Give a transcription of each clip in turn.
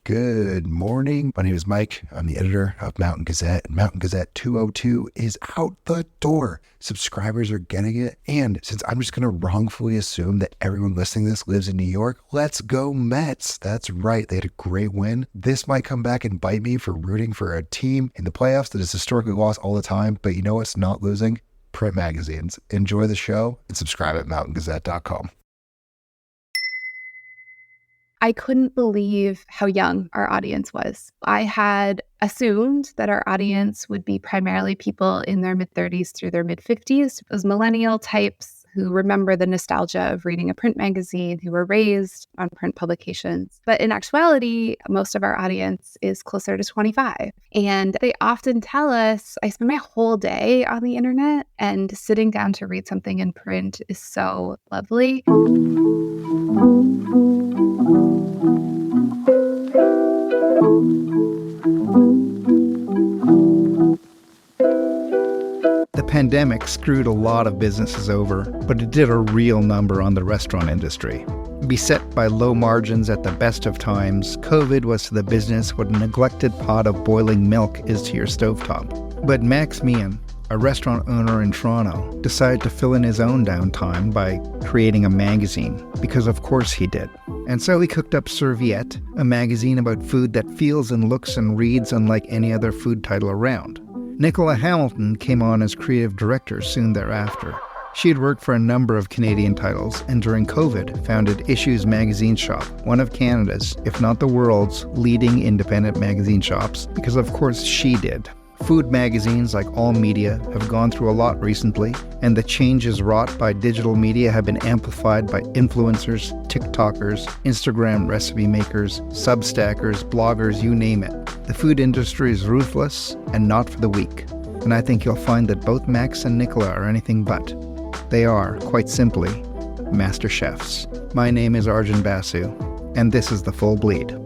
Good morning. My name is Mike. I'm the editor of Mountain Gazette, and Mountain Gazette 202 is out the door. Subscribers are getting it, and since I'm just going to wrongfully assume that everyone listening to this lives in New York, let's go Mets. That's right. They had a great win. This might come back and bite me for rooting for a team in the playoffs that has historically lost all the time, but you know what's not losing? Print magazines. Enjoy the show and subscribe at mountaingazette.com. I couldn't believe how young our audience was. I had assumed that our audience would be primarily people in their mid-30s through their mid-50s, those millennial types who remember the nostalgia of reading a print magazine, who were raised on print publications. But in actuality, most of our audience is closer to 25. And they often tell us, I spend my whole day on the internet, and sitting down to read something in print is so lovely. The pandemic screwed a lot of businesses over, but it did a real number on the restaurant industry. Beset by low margins at the best of times, COVID was to the business what a neglected pot of boiling milk is to your stovetop. But Max Meighen, a restaurant owner in Toronto, decided to fill in his own downtime by creating a magazine, because of course he did. And so he cooked up Serviette, a magazine about food that feels and looks and reads unlike any other food title around. Nicola Hamilton came on as creative director soon thereafter. She had worked for a number of Canadian titles, and during COVID founded Issues Magazine Shop, one of Canada's, if not the world's, leading independent magazine shops, because of course she did. Food magazines, like all media, have gone through a lot recently, and the changes wrought by digital media have been amplified by influencers, TikTokers, Instagram recipe makers, Substackers, bloggers, you name it. The food industry is ruthless and not for the weak, and I think you'll find that both Max and Nicola are anything but. They are, quite simply, master chefs. My name is Arjun Basu, and this is The Full Bleed.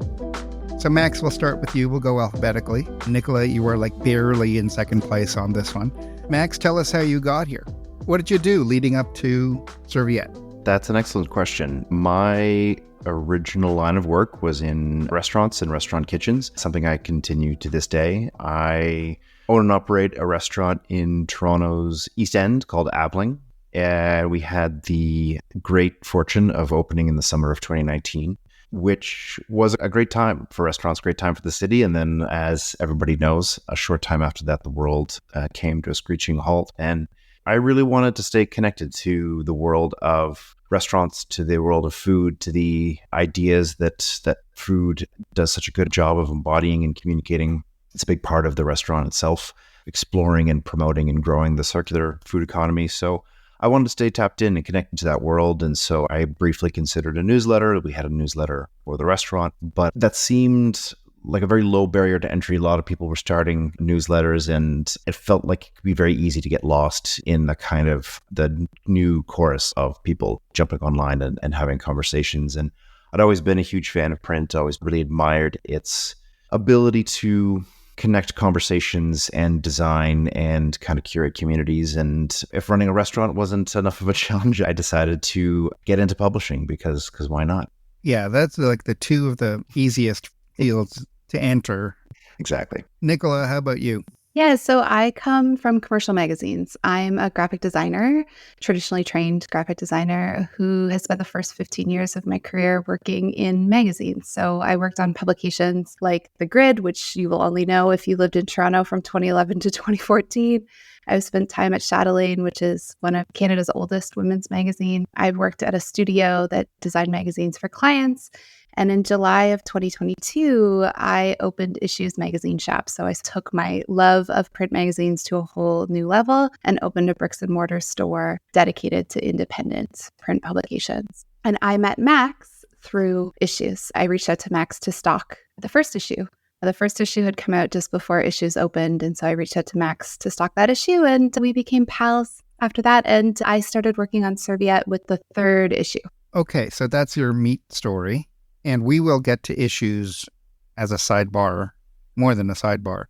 So Max, we'll start with you. We'll go alphabetically. Nicola, you were like barely in second place on this one. Max, tell us how you got here. What did you do leading up to Serviette? That's an excellent question. My original line of work was in restaurants and restaurant kitchens, something I continue to this day. I own and operate a restaurant in Toronto's East End called Ableng. We had the great fortune of opening in the summer of 2019. Which was a great time for restaurants, great time for the city. And then, as everybody knows, a short time after that, the world came to a screeching halt. And I really wanted to stay connected to the world of restaurants, to the world of food, to the ideas that food does such a good job of embodying and communicating. It's a big part of the restaurant itself, exploring and promoting and growing the circular food economy. So I wanted to stay tapped in and connected to that world. And so I briefly considered a newsletter. We had a newsletter for the restaurant, but that seemed like a very low barrier to entry. A lot of people were starting newsletters, and it felt like it could be very easy to get lost in the kind of the new chorus of people jumping online and having conversations. And I'd always been a huge fan of print. I always really admired its ability to connect conversations and design and kind of curate communities. And if running a restaurant wasn't enough of a challenge, I decided to get into publishing because why not? Yeah, that's like the two of the easiest fields to enter. Exactly. Nicola, how about you? Yeah, so I come from commercial magazines. I'm a graphic designer, traditionally trained graphic designer who has spent the first 15 years of my career working in magazines. So I worked on publications like The Grid, which you will only know if you lived in Toronto from 2011 to 2014. I've spent time at Chatelaine, which is one of Canada's oldest women's magazine. I've worked at a studio that designed magazines for clients. And in July of 2022, I opened Issues Magazine Shop. So I took my love of print magazines to a whole new level and opened a bricks and mortar store dedicated to independent print publications. And I met Max through Issues. I reached out to Max to stock the first issue. The first issue had come out just before Issues opened. And so I reached out to Max to stock that issue, and we became pals after that. And I started working on Serviette with the third issue. Okay, so that's your meat story. And we will get to Issues as a sidebar, more than a sidebar.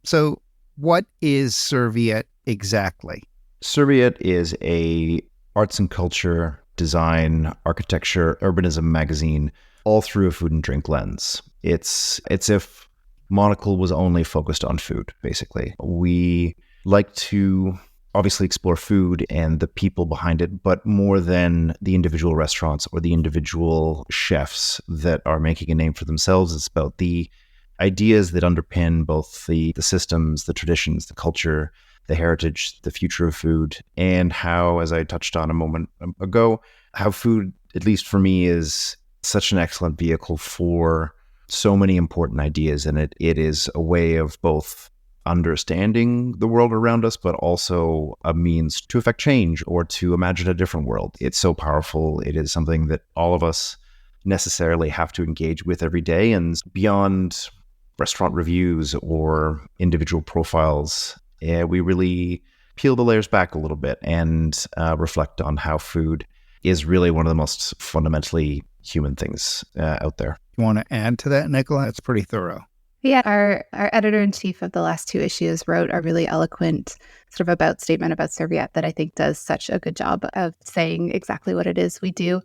So what is Serviette exactly? Serviette is a arts and culture, design, architecture, urbanism magazine all through a food and drink lens. It's if Monocle was only focused on food, basically. We like to obviously explore food and the people behind it, but more than the individual restaurants or the individual chefs that are making a name for themselves. It's about the ideas that underpin both the systems, the traditions, the culture, the heritage, the future of food, and how, as I touched on a moment ago, how food, at least for me, is such an excellent vehicle for so many important ideas. And it is a way of both understanding the world around us, but also a means to affect change or to imagine a different world. It's so powerful. It is something that all of us necessarily have to engage with every day. And beyond restaurant reviews or individual profiles, we really peel the layers back a little bit and reflect on how food is really one of the most fundamentally human things out there. You want to add to that, Nicola? It's pretty thorough. Yeah, our editor-in-chief of the last 2 issues wrote a really eloquent sort of about statement about Serviette that I think does such a good job of saying exactly what it is we do.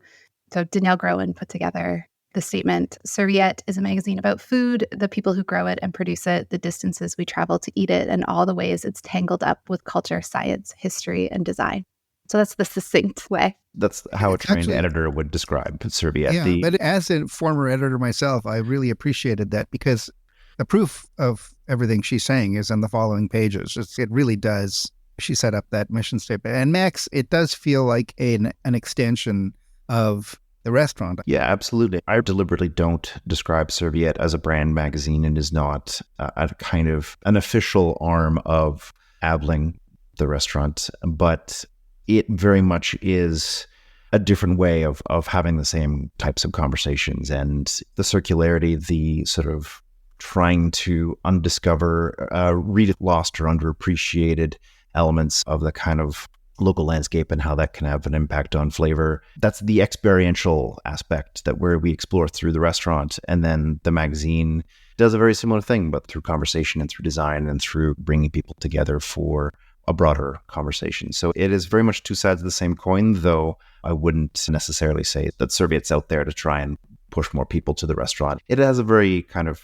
So Danielle Groen put together the statement: Serviette is a magazine about food, the people who grow it and produce it, the distances we travel to eat it, and all the ways it's tangled up with culture, science, history, and design. So that's the succinct way. That's how a trained editor would describe Serviette. Yeah, but as a former editor myself, I really appreciated that, because the proof of everything she's saying is in the following pages. It really does. She set up that mission statement. And Max, it does feel like an extension of the restaurant. Yeah, absolutely. I deliberately don't describe Serviette as a brand magazine. It is not a kind of an official arm of Abeling, the restaurant, but it very much is a different way of having the same types of conversations, and the circularity, the sort of trying to undiscover, read lost or underappreciated elements of the kind of local landscape and how that can have an impact on flavor. That's the experiential aspect that where we explore through the restaurant. And then the magazine does a very similar thing, but through conversation and through design and through bringing people together for a broader conversation. So it is very much 2 sides of the same coin, though I wouldn't necessarily say that Serviette's out there to try and push more people to the restaurant. It has a very kind of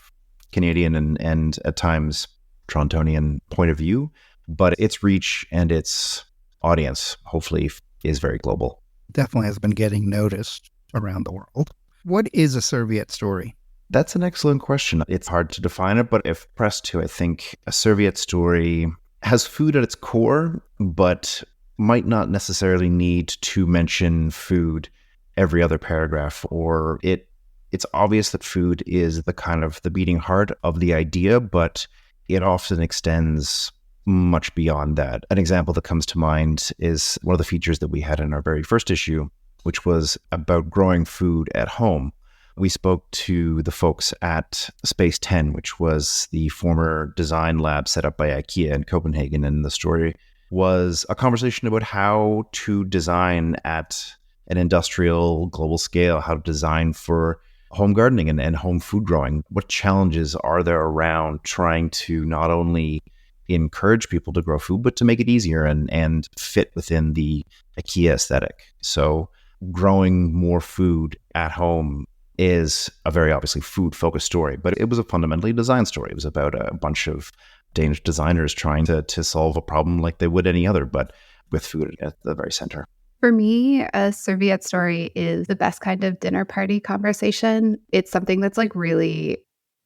Canadian and at times Torontonian point of view, but its reach and its audience hopefully is very global. Definitely has been getting noticed around the world. What is a Serviette story? That's an excellent question. It's hard to define it, but if pressed to, I think a Serviette story has food at its core, but might not necessarily need to mention food every other paragraph, or it's obvious that food is the kind of the beating heart of the idea, but it often extends much beyond that. An example that comes to mind is one of the features that we had in our very first issue, which was about growing food at home. We spoke to the folks at Space 10, which was the former design lab set up by IKEA in Copenhagen. And the story was a conversation about how to design at an industrial global scale, how to design for home gardening and home food growing. What challenges are there around trying to not only encourage people to grow food, but to make it easier and fit within the IKEA aesthetic? So growing more food at home is a very obviously food-focused story, but it was a fundamentally design story. It was about a bunch of Danish designers trying to solve a problem like they would any other, but with food at the very center. For me, a Serviette story is the best kind of dinner party conversation. It's something that's like really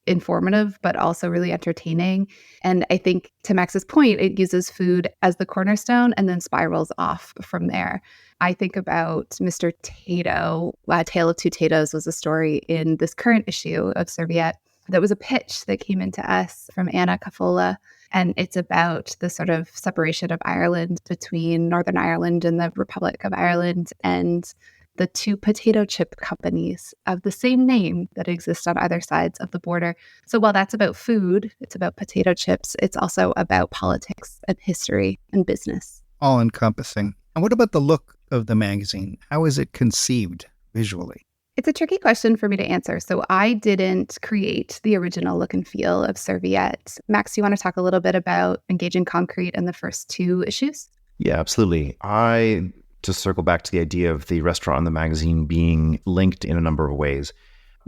informative, but also really entertaining. And I think to Max's point, it uses food as the cornerstone and then spirals off from there. I think about Mr. Tato. Tale of Two Tatos was a story in this current issue of Serviette that was a pitch that came into us from Anna Cafola. And it's about the sort of separation of Ireland between Northern Ireland and the Republic of Ireland, and the 2 potato chip companies of the same name that exist on either sides of the border. So while that's about food, it's about potato chips, it's also about politics and history and business. All encompassing. And what about the look of the magazine? How is it conceived visually? It's a tricky question for me to answer. So I didn't create the original look and feel of Serviette. Max, you want to talk a little bit about Engaging Concrete in the first 2 issues? Yeah, absolutely. To circle back to the idea of the restaurant and the magazine being linked in a number of ways,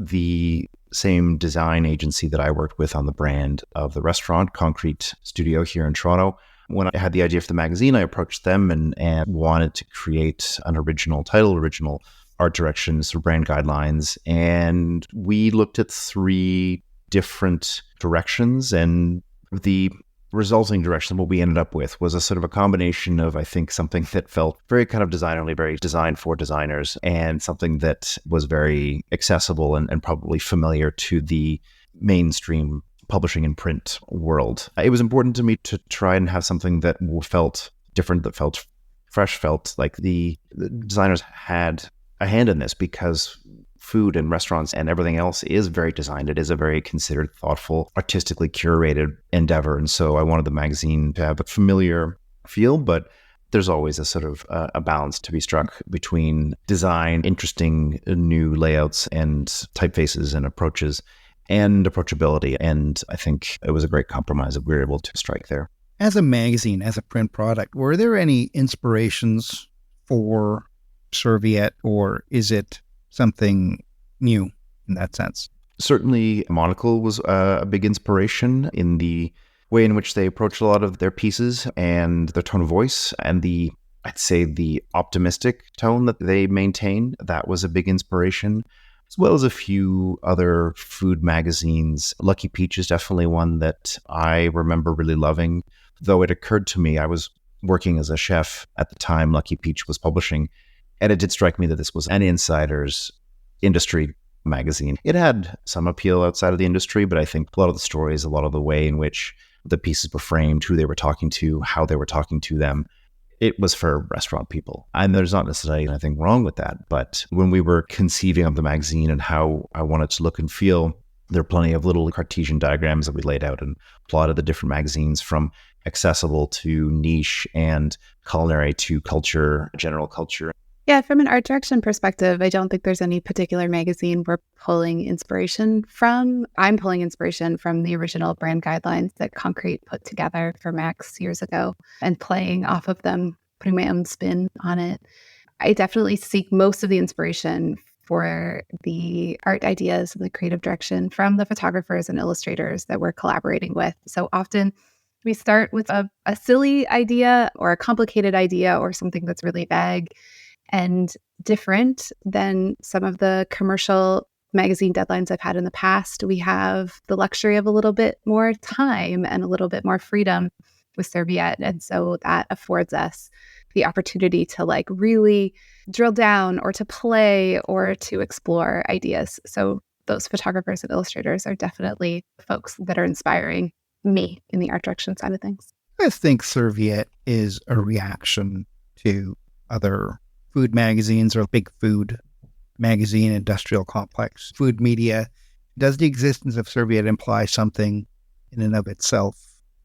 the same design agency that I worked with on the brand of the restaurant, Concrete Studio here in Toronto. When I had the idea for the magazine, I approached them and wanted to create an original title, original art directions, sort of brand guidelines. And we looked at 3 different directions, and the resulting direction, what we ended up with was a sort of a combination of, I think, something that felt very kind of designerly, very designed for designers, and something that was very accessible and probably familiar to the mainstream publishing and print world. It was important to me to try and have something that felt different, that felt fresh, felt like the designers had a hand in this, because food and restaurants and everything else is very designed. It is a very considered, thoughtful, artistically curated endeavor. And so I wanted the magazine to have a familiar feel, but there's always a sort of a balance to be struck between design, interesting new layouts and typefaces and approaches, and approachability. And I think it was a great compromise that we were able to strike there. As a magazine, as a print product, were there any inspirations for Serviette, or is it something new in that sense? Certainly, Monocle was a big inspiration in the way in which they approach a lot of their pieces and their tone of voice, and I'd say the optimistic tone that they maintain. That was a big inspiration, as well as a few other food magazines. Lucky Peach is definitely one that I remember really loving, though it occurred to me, I was working as a chef at the time Lucky Peach was publishing, and it did strike me that this was an insider's industry magazine. It had some appeal outside of the industry, but I think a lot of the stories, a lot of the way in which the pieces were framed, who they were talking to, how they were talking to them, it was for restaurant people. And there's not necessarily anything wrong with that. But when we were conceiving of the magazine and how I wanted to look and feel, there are plenty of little Cartesian diagrams that we laid out and plotted the different magazines, from accessible to niche and culinary to culture, general culture. Yeah, from an art direction perspective, I don't think there's any particular magazine we're pulling inspiration from. I'm pulling inspiration from the original brand guidelines that Concrete put together for Max years ago and playing off of them, putting my own spin on it. I definitely seek most of the inspiration for the art ideas and the creative direction from the photographers and illustrators that we're collaborating with. So often we start with a silly idea or a complicated idea or something that's really vague and different than some of the commercial magazine deadlines I've had in the past. We have the luxury of a little bit more time and a little bit more freedom with Serviette. And so that affords us the opportunity to really drill down or to play or to explore ideas. So those photographers and illustrators are definitely folks that are inspiring me in the art direction side of things. I think Serviette is a reaction to other food magazines or big food magazine, industrial complex, food media. Does the existence of Serviette imply something in and of itself?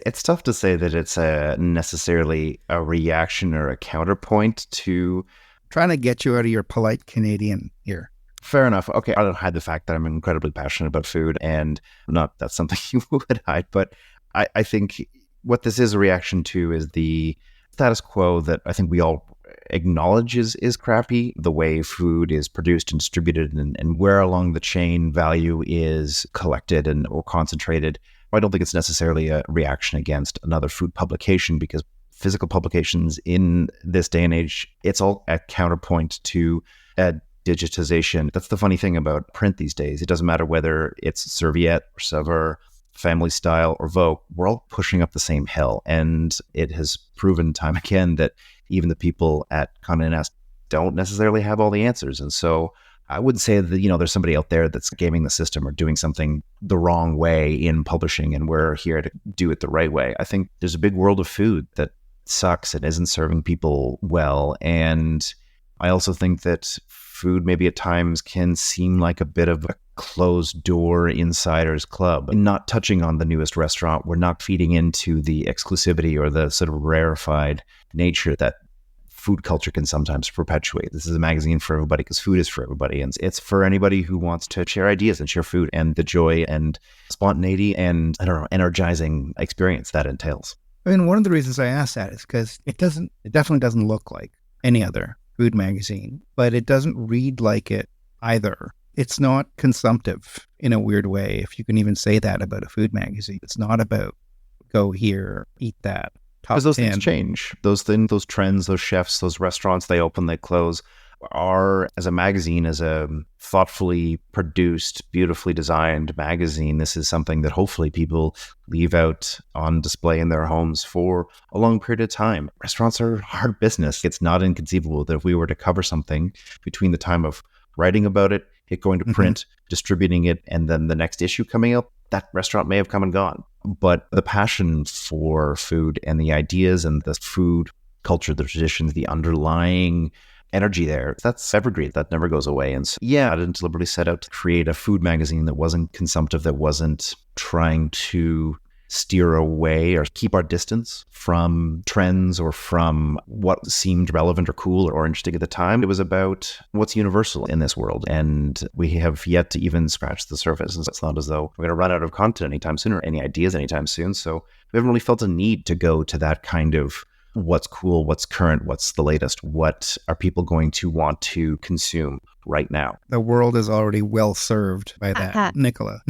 It's tough to say that it's necessarily a reaction or a counterpoint to... Trying to get you out of your polite Canadian here. Fair enough. Okay, I don't hide the fact that I'm incredibly passionate about food, and not that's something you would hide, but I think what this is a reaction to is the status quo that I think we all acknowledge is crappy, the way food is produced and distributed, and where along the chain value is collected or concentrated. I don't think it's necessarily a reaction against another food publication, because physical publications in this day and age, it's all a counterpoint to digitization. That's the funny thing about print these days. It doesn't matter whether it's Serviette or Saveur, Family Style or Vogue, we're all pushing up the same hill. And it has proven time again that even the people at Condé Nast don't necessarily have all the answers. And so I wouldn't say that, there's somebody out there that's gaming the system or doing something the wrong way in publishing, and we're here to do it the right way. I think there's a big world of food that sucks and isn't serving people well. And I also think that food maybe at times can seem like a bit of a closed door insiders club. Not touching on the newest restaurant, we're not feeding into the exclusivity or the sort of rarefied nature that food culture can sometimes perpetuate. This is a magazine for everybody because food is for everybody. And it's for anybody who wants to share ideas and share food and the joy and spontaneity and, energizing experience that entails. I mean, one of the reasons I asked that is because it definitely doesn't look like any other food magazine, but it doesn't read like it either. It's not consumptive in a weird way, if you can even say that about a food magazine. It's not about go here, eat that. Because those 10. things change. Those things, those trends, those chefs, those restaurants, they open, they close. Our, as a magazine, as a thoughtfully produced, beautifully designed magazine, this is something that hopefully people leave out on display in their homes for a long period of time. Restaurants are hard business. It's not inconceivable that if we were to cover something between the time of writing about it, it going to print, distributing it, and then the next issue coming out, that restaurant may have come and gone. But the passion for food and the ideas and the food culture, the traditions, the underlying energy there, that's evergreen. That never goes away. And so, I didn't deliberately set out to create a food magazine that wasn't consumptive, that wasn't trying to steer away or keep our distance from trends or from what seemed relevant or cool or interesting at the time. It was about what's universal in this world. And we have yet to even scratch the surface. It's not as though we're going to run out of content anytime soon or any ideas anytime soon. So we haven't really felt a need to go to that kind of what's cool, what's current, what's the latest, what are people going to want to consume right now. The world is already well served by that, Nicola.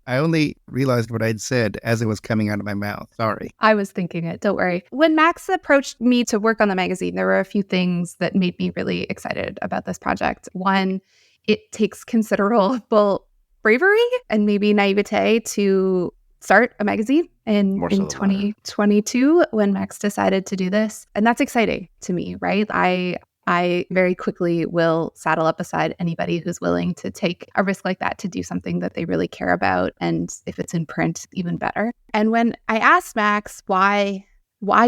I only realized what I'd said as it was coming out of my mouth. Sorry. I was thinking it, don't worry. When Max approached me to work on the magazine, there were a few things that made me really excited about this project. One, it takes considerable bravery and maybe naivete to start a magazine in 2022 when Max decided to do this. And that's exciting to me, right? I very quickly will saddle up beside anybody who's willing to take a risk like that to do something that they really care about. And if it's in print, even better. And when I asked Max, why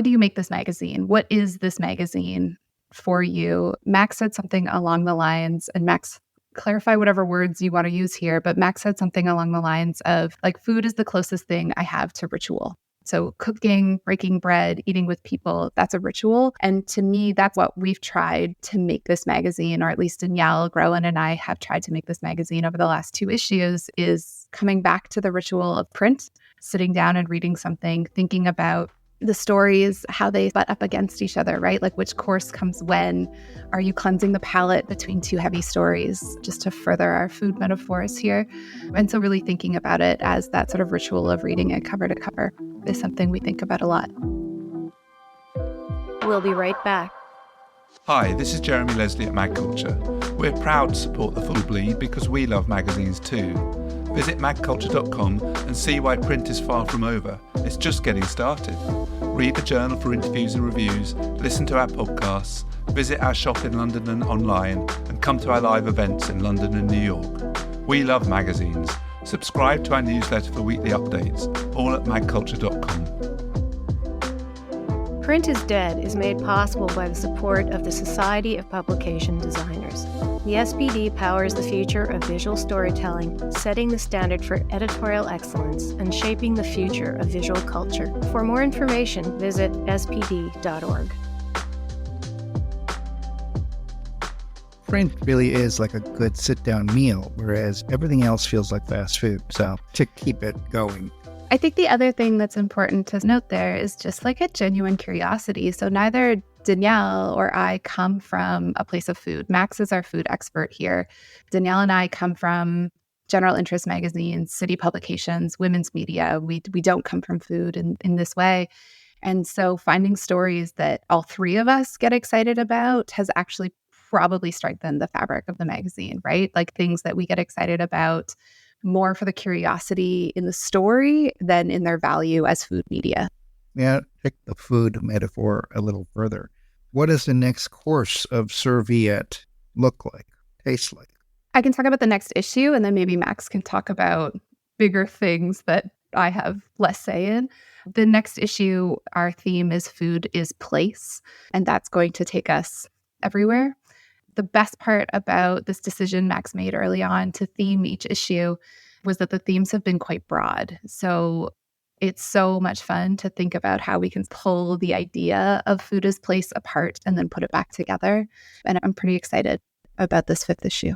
do you make this magazine? What is this magazine for you? Max said something along the lines, and Max, clarify whatever words you want to use here, but Max said something along the lines of, like, food is the closest thing I have to ritual. So cooking, breaking bread, eating with people, that's a ritual. And to me, that's what we've tried to make this magazine, or at least Danielle Groen and I have tried to make this magazine over the last 2 issues, is coming back to the ritual of print, sitting down and reading something, thinking about the stories, how they butt up against each other, right? Like, which course comes when? Are you cleansing the palate between 2 heavy stories, just to further our food metaphors here? And so really thinking about it as that sort of ritual of reading it cover to cover is something we think about a lot. We'll be right back. Hi, this is Jeremy Leslie at Mag Culture. We're proud to support The Full Bleed because we love magazines too. Visit magculture.com and see why print is far from over. It's just getting started. Read the journal for interviews and reviews, listen to our podcasts, visit our shop in London and online, and come to our live events in London and New York. We love magazines. Subscribe to our newsletter for weekly updates, all at magculture.com. Print is Dead is made possible by the support of the Society of Publication Designers. The SPD powers the future of visual storytelling, setting the standard for editorial excellence and shaping the future of visual culture. For more information, visit spd.org. Print really is like a good sit-down meal, whereas everything else feels like fast food. So to keep it going. I think the other thing that's important to note there is just like a genuine curiosity. So neither Danielle or I come from a place of food. Max is our food expert here. Danielle and I come from general interest magazines, city publications, women's media. We don't come from food in this way. And so finding stories that all 3 of us get excited about has actually probably strengthened the fabric of the magazine, right? Like things that we get excited about more for the curiosity in the story than in their value as food media. Yeah, take the food metaphor a little further. What does the next course of Serviette look like, taste like? I can talk about the next issue, and then maybe Max can talk about bigger things that I have less say in. The next issue, our theme is food is place, and that's going to take us everywhere. The best part about this decision Max made early on to theme each issue was that the themes have been quite broad. So it's so much fun to think about how we can pull the idea of food as place apart and then put it back together. And I'm pretty excited about this 5th issue.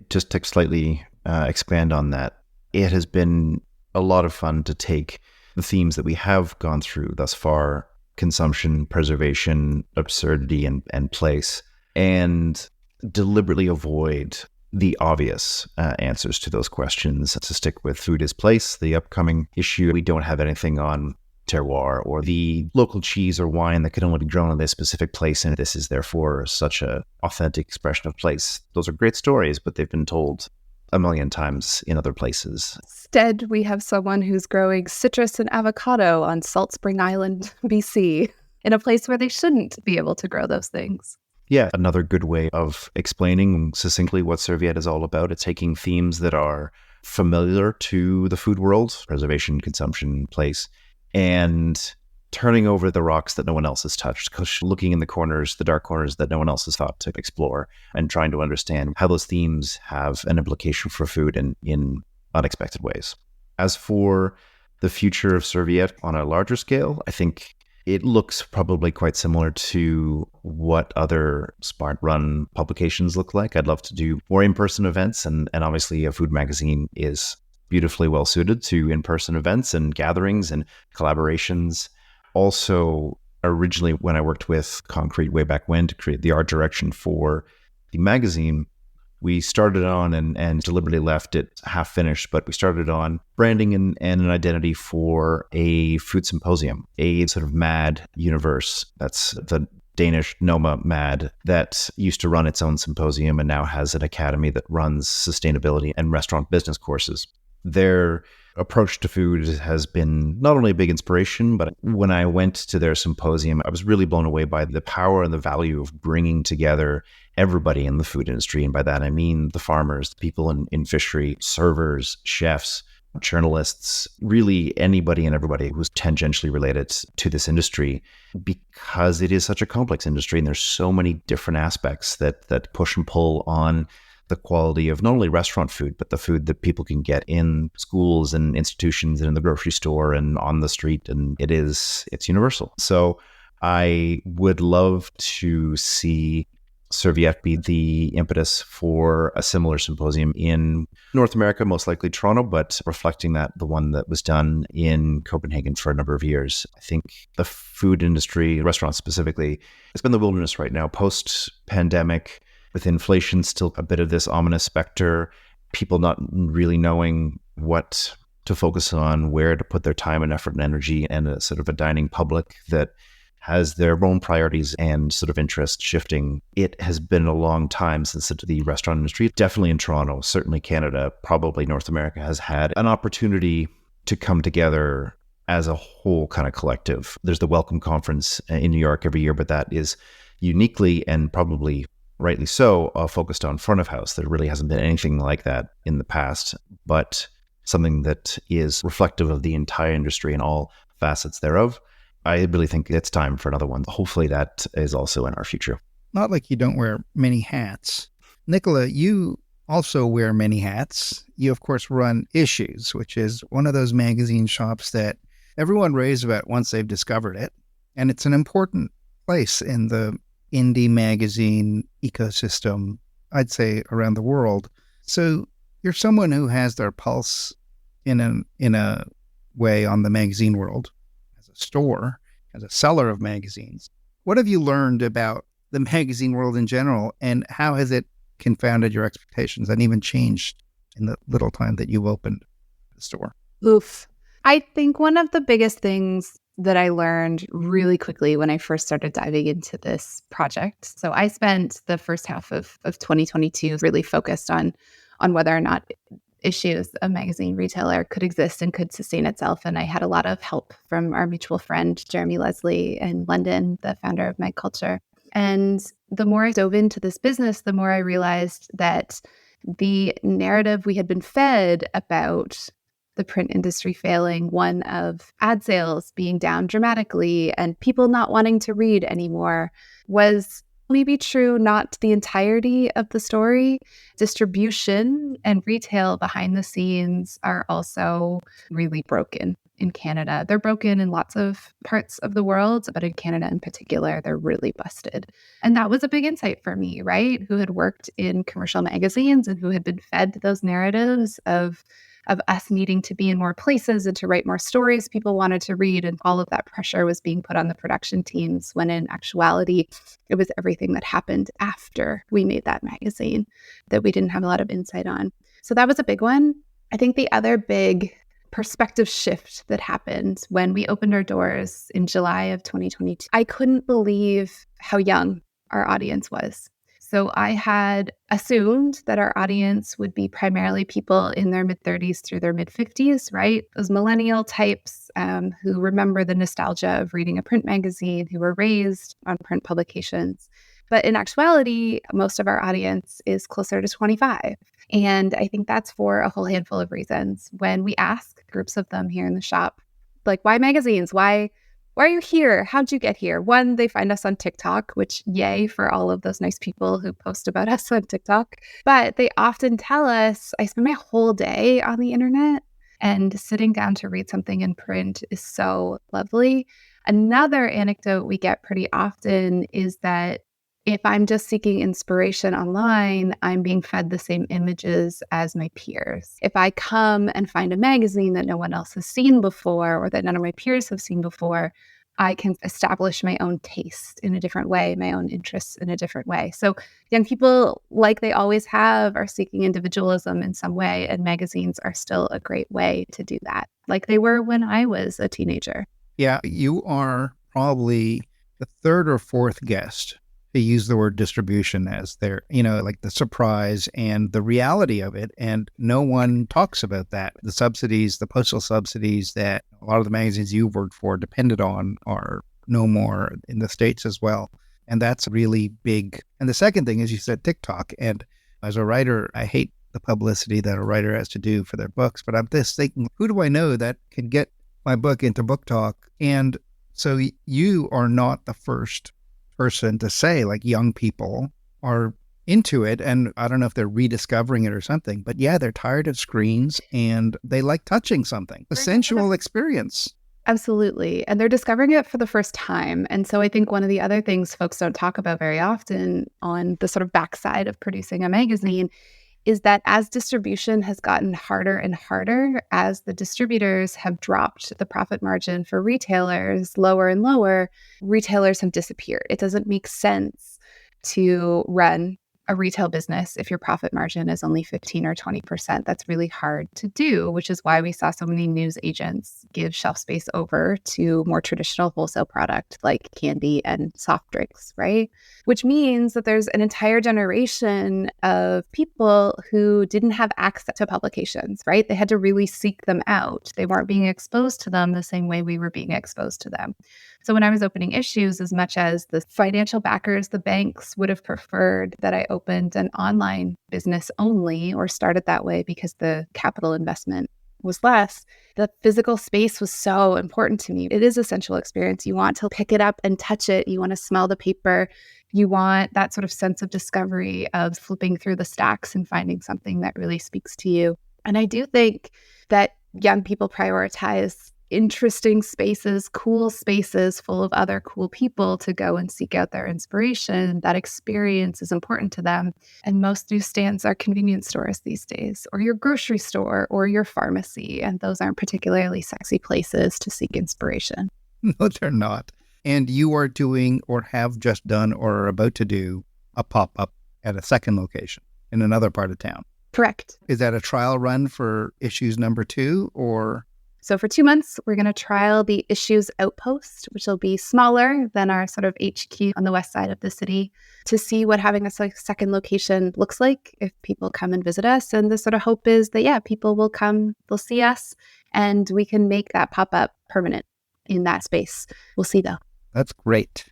Just to slightly expand on that, it has been a lot of fun to take the themes that we have gone through thus far, consumption, preservation, absurdity, and place, and deliberately avoid the obvious answers to those questions. To stick with Food is Place, the upcoming issue, we don't have anything on terroir or the local cheese or wine that could only be grown in this specific place, and this is therefore such a authentic expression of place. Those are great stories, but they've been told a million times in other places. Instead, we have someone who's growing citrus and avocado on Salt Spring Island, BC, in a place where they shouldn't be able to grow those things. Yeah, another good way of explaining succinctly what Serviette is all about. It's taking themes that are familiar to the food world, preservation, consumption, place, and turning over the rocks that no one else has touched, looking in the corners, the dark corners that no one else has thought to explore, and trying to understand how those themes have an implication for food in unexpected ways. As for the future of Serviette on a larger scale, I think it looks probably quite similar to what other smart run publications look like. I'd love to do more in-person events, and obviously a food magazine is beautifully well suited to in-person events and gatherings and collaborations. Also, originally when I worked with Concrete way back when to create the art direction for the magazine, we started on and deliberately left it half finished, but we started on branding and an identity for a food symposium, a sort of MAD universe. That's the Danish Noma MAD that used to run its own symposium and now has an academy that runs sustainability and restaurant business courses. Their approach to food has been not only a big inspiration, but when I went to their symposium, I was really blown away by the power and the value of bringing together everybody in the food industry. And by that, I mean the farmers, the people in fishery, servers, chefs, journalists, really anybody and everybody who's tangentially related to this industry, because it is such a complex industry and there's so many different aspects that push and pull on the quality of not only restaurant food, but the food that people can get in schools and institutions and in the grocery store and on the street. And it's universal. So I would love to see Serviette be the impetus for a similar symposium in North America, most likely Toronto, but reflecting the one that was done in Copenhagen for a number of years. I think the food industry, restaurants specifically, it's been the wilderness right now, post-pandemic. With inflation, still a bit of this ominous specter, people not really knowing what to focus on, where to put their time and effort and energy, and a sort of a dining public that has their own priorities and sort of interest shifting. It has been a long time since the restaurant industry, definitely in Toronto, certainly Canada, probably North America, has had an opportunity to come together as a whole kind of collective. There's the Welcome Conference in New York every year, but that is uniquely and probably rightly so, focused on front of house. There really hasn't been anything like that in the past, but something that is reflective of the entire industry and all facets thereof. I really think it's time for another one. Hopefully that is also in our future. Not like you don't wear many hats. Nicola, you also wear many hats. You, of course, run Issues, which is one of those magazine shops that everyone raves about once they've discovered it. And it's an important place in the indie magazine ecosystem, I'd say, around the world. So you're someone who has their pulse in a way on the magazine world, as a store, as a seller of magazines. What have you learned about the magazine world in general, and how has it confounded your expectations and even changed in the little time that you've opened the store? Oof. I think one of the biggest things that I learned really quickly when I first started diving into this project. So I spent the first half of 2022 really focused on whether or not Issues, a magazine retailer, could exist and could sustain itself. And I had a lot of help from our mutual friend, Jeremy Leslie in London, the founder of Mag Culture. And the more I dove into this business, the more I realized that the narrative we had been fed about the print industry failing, one of ad sales being down dramatically and people not wanting to read anymore, was maybe true, not the entirety of the story. Distribution and retail behind the scenes are also really broken in Canada. They're broken in lots of parts of the world, but in Canada in particular, they're really busted. And that was a big insight for me, right? Who had worked in commercial magazines and who had been fed those narratives of of us needing to be in more places and to write more stories people wanted to read. And all of that pressure was being put on the production teams, when in actuality, it was everything that happened after we made that magazine that we didn't have a lot of insight on. So that was a big one. I think the other big perspective shift that happened when we opened our doors in July of 2022, I couldn't believe how young our audience was. So I had assumed that our audience would be primarily people in their mid-30s through their mid-50s, right? Those millennial types who remember the nostalgia of reading a print magazine, who were raised on print publications. But in actuality, most of our audience is closer to 25. And I think that's for a whole handful of reasons. When we ask groups of them here in the shop, like, why magazines? Why are you here? How'd you get here? One, they find us on TikTok, which yay for all of those nice people who post about us on TikTok. But they often tell us, I spend my whole day on the internet, and sitting down to read something in print is so lovely. Another anecdote we get pretty often is that if I'm just seeking inspiration online, I'm being fed the same images as my peers. If I come and find a magazine that no one else has seen before, or that none of my peers have seen before, I can establish my own taste in a different way, my own interests in a different way. So young people, like they always have, are seeking individualism in some way, and magazines are still a great way to do that, like they were when I was a teenager. Yeah, you are probably the third or fourth guest to use the word distribution as their, like the surprise and the reality of it. And no one talks about that. The subsidies, the postal subsidies that a lot of the magazines you've worked for depended on are no more in the States as well. And that's really big. And the second thing is, you said TikTok. And as a writer, I hate the publicity that a writer has to do for their books. But I'm just thinking, who do I know that can get my book into Book Talk? And so you are not the first person to say, like, young people are into it, and I don't know if they're rediscovering it or something, but yeah, they're tired of screens and they like touching something, a sensual experience. Absolutely. And they're discovering it for the first time. And so I think one of the other things folks don't talk about very often on the sort of backside of producing a magazine is that as distribution has gotten harder and harder, as the distributors have dropped the profit margin for retailers lower and lower, retailers have disappeared. It doesn't make sense to run a retail business if your profit margin is only 15 or 20%. That's really hard to do, which is why we saw so many news agents give shelf space over to more traditional wholesale product like candy and soft drinks, right? Which means that there's an entire generation of people who didn't have access to publications, right? They had to really seek them out. They weren't being exposed to them the same way we were being exposed to them. So when I was opening issues, as much as the financial backers, the banks would have preferred that I opened an online business only, or started that way because the capital investment was less, the physical space was so important to me. It is a sensual experience. You want to pick it up and touch it. You want to smell the paper. You want that sort of sense of discovery of flipping through the stacks and finding something that really speaks to you. And I do think that young people prioritize interesting spaces, cool spaces full of other cool people to go and seek out their inspiration. That experience is important to them. And most newsstands are convenience stores these days, or your grocery store, or your pharmacy. And those aren't particularly sexy places to seek inspiration. No, they're not. And you are doing, or have just done, or are about to do, a pop-up at a second location in another part of town. Correct. Is that a trial run for issues number 2, or? So for 2 months, we're going to trial the Issues Outpost, which will be smaller than our sort of HQ on the west side of the city, to see what having a second location looks like if people come and visit us. And the sort of hope is that, yeah, people will come, they'll see us, and we can make that pop-up permanent in that space. We'll see, though. That's great.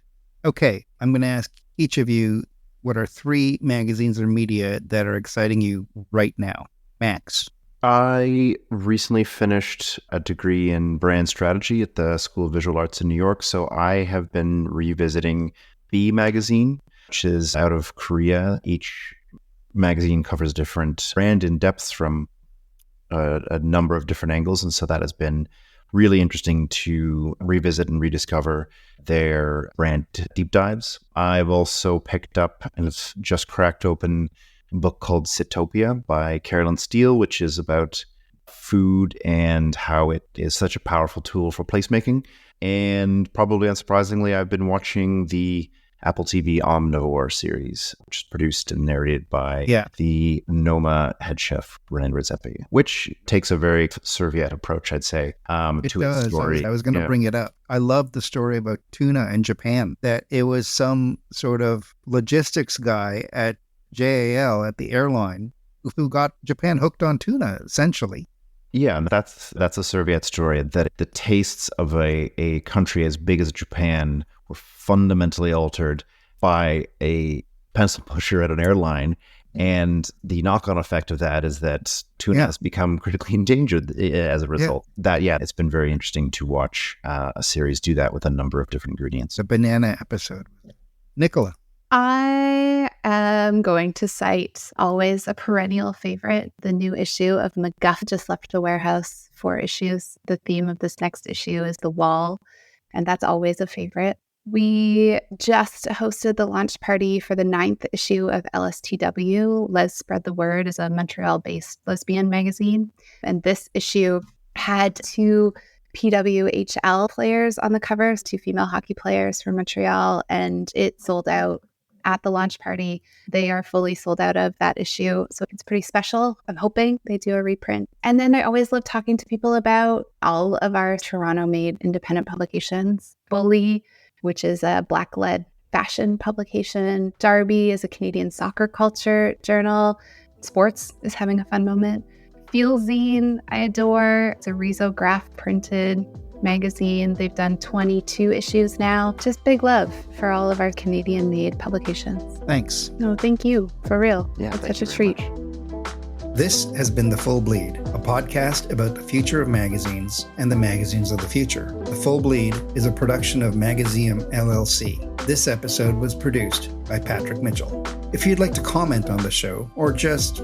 Okay, I'm going to ask each of you, what are 3 magazines or media that are exciting you right now? Max. I recently finished a degree in brand strategy at the School of Visual Arts in New York, so I have been revisiting B Magazine, which is out of Korea. Each magazine covers a different brand in depth from a number of different angles, and so that has been really interesting to revisit and rediscover their brand deep dives. I've also picked up and it's just cracked open book called Sitopia by Carolyn Steele, which is about food and how it is such a powerful tool for placemaking. And probably unsurprisingly, I've been watching the Apple TV Omnivore series, which is produced and narrated by the Noma head chef, René Redzepi, which takes a very Serviette approach, I'd say, to its story. I was going to bring it up. I love the story about tuna in Japan, that it was some sort of logistics guy at JAL at the airline who got Japan hooked on tuna, essentially. Yeah, and that's a Serviette story, that the tastes of a country as big as Japan were fundamentally altered by a pencil pusher at an airline. And the knock-on effect of that is that tuna has become critically endangered as a result. It's been very interesting to watch a series do that with a number of different ingredients. The banana episode. Nicola. I am going to cite always a perennial favorite. The new issue of McGuff just left the warehouse, 4 issues. The theme of this next issue is the wall, and that's always a favorite. We just hosted the launch party for the 9th issue of LSTW. Les Spread the Word is a Montreal-based lesbian magazine, and this issue had 2 PWHL players on the covers, 2 female hockey players from Montreal, and it sold out at the launch party. They are fully sold out of that issue, so it's pretty special. I'm hoping they do a reprint. And then I always love talking to people about all of our Toronto-made independent publications. Bully, which is a Black-led fashion publication. Derby is a Canadian soccer culture journal. Sports is having a fun moment. Feelzine, I adore. It's a risograph printed magazine. They've done 22 issues now. Just big love for all of our Canadian-made publications. Thanks. No, thank you. For real. Yeah, it's such a treat. This has been The Full Bleed, a podcast about the future of magazines and the magazines of the future. The Full Bleed is a production of Magazeum LLC. This episode was produced by Patrick Mitchell. If you'd like to comment on the show or just,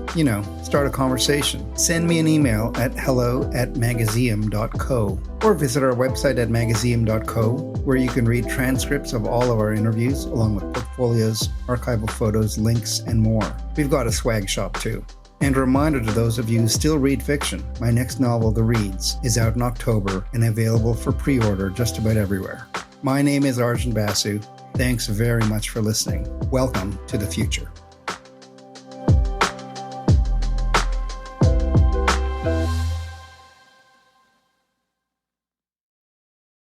start a conversation, send me an email at hello@magazeum.co or visit our website at magazeum.co, where you can read transcripts of all of our interviews along with portfolios, archival photos, links, and more. We've got a swag shop too. And a reminder to those of you who still read fiction, my next novel, The Reeds, is out in October and available for pre-order just about everywhere. My name is Arjun Basu. Thanks very much for listening. Welcome to the future.